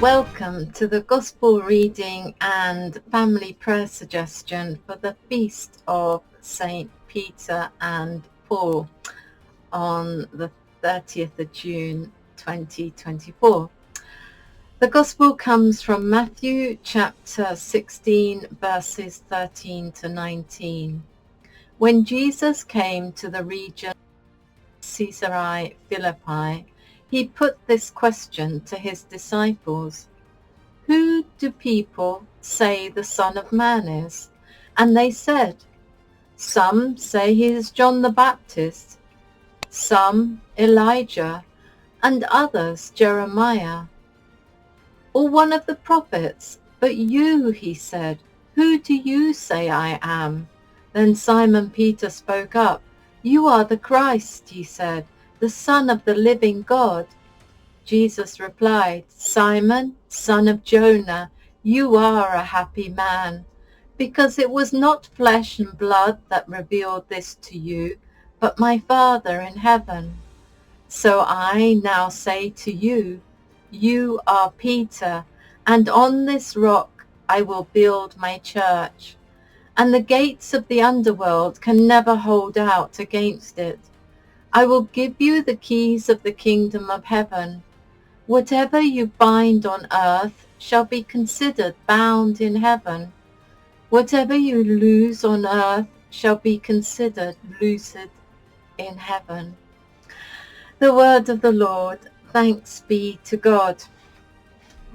Welcome to the Gospel reading and family prayer suggestion for the Feast of St. Peter and Paul on the 30th of June 2024. The Gospel comes from Matthew chapter 16 verses 13 to 19. When Jesus came to the region Caesarea Philippi, he put this question to his disciples: "Who do people say the Son of Man is?" And they said, "Some say he is John the Baptist, some Elijah, and others Jeremiah, or one of the prophets. But you," he said, "who do you say I am?" Then Simon Peter spoke up. "You are the Christ," he said, "the Son of the living God." Jesus replied, "Simon, son of Jonah, you are a happy man, because it was not flesh and blood that revealed this to you, but my Father in heaven. So I now say to you, you are Peter, and on this rock I will build my church, and the gates of the underworld can never hold out against it. I will give you the keys of the kingdom of heaven. Whatever you bind on earth shall be considered bound in heaven. Whatever you loose on earth shall be considered loosed in heaven." The word of the Lord. Thanks be to God.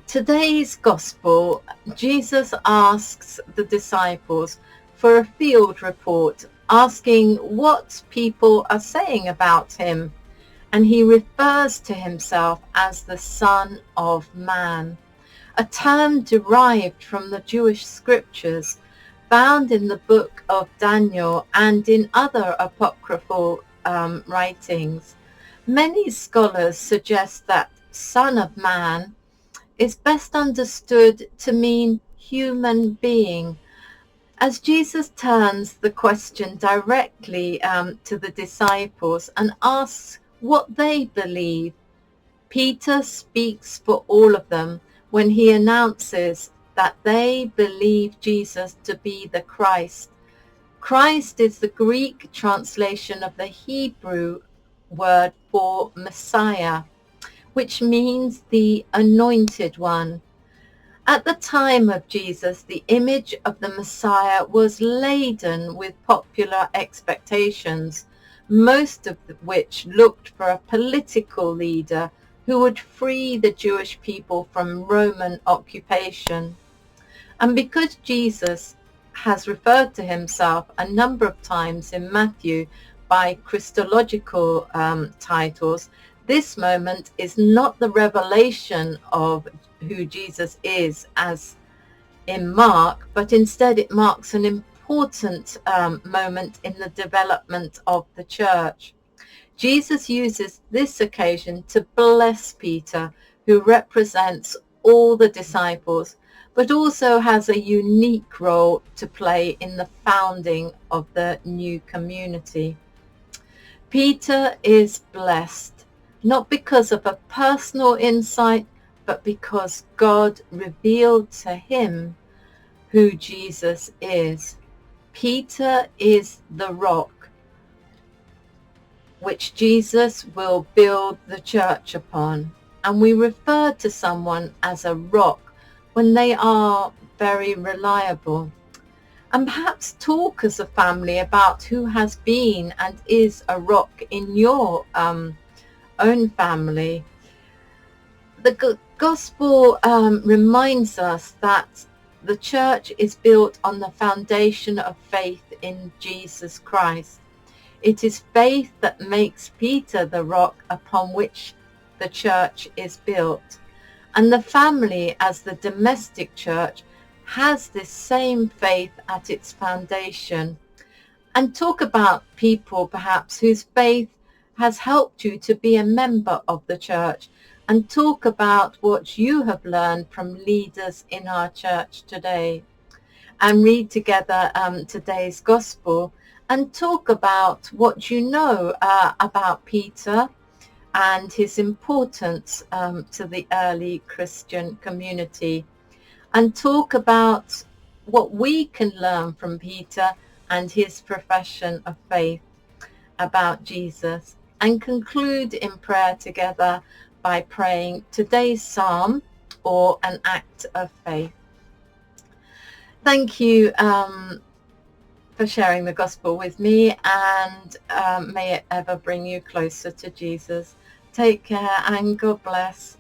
Today's Gospel, Jesus asks the disciples for a field report, asking what people are saying about him, and he refers to himself as the Son of Man, a term derived from the Jewish scriptures found in the book of Daniel and in other apocryphal writings. Many scholars suggest that Son of Man is best understood to mean human being. As Jesus turns the question directly to the disciples and asks what they believe, Peter speaks for all of them when he announces that they believe Jesus to be the Christ. Christ is the Greek translation of the Hebrew word for Messiah, which means the anointed one. At the time of Jesus, the image of the Messiah was laden with popular expectations, most of which looked for a political leader who would free the Jewish people from Roman occupation. And because Jesus has referred to himself a number of times in Matthew by Christological titles, this moment is not the revelation of who Jesus is as in Mark, but instead it marks an important moment in the development of the church. Jesus uses this occasion to bless Peter, who represents all the disciples, but also has a unique role to play in the founding of the new community. Peter is blessed, not because of a personal insight, but because God revealed to him who Jesus is. Peter is the rock which Jesus will build the church upon. And we refer to someone as a rock when they are very reliable. And perhaps talk as a family about who has been and is a rock in your own family. The Gospel reminds us that the church is built on the foundation of faith in Jesus Christ. It is faith that makes Peter the rock upon which the church is built. And the family, as the domestic church, has this same faith at its foundation. And talk about people perhaps whose faith has helped you to be a member of the church, and talk about what you have learned from leaders in our church today. And read together today's Gospel and talk about what you know about Peter, and his importance to the early Christian community, and talk about what we can learn from Peter and his profession of faith about Jesus, and conclude in prayer together by praying today's psalm or an act of faith. Thank you for sharing the gospel with me, and may it ever bring you closer to Jesus. Take care and God bless.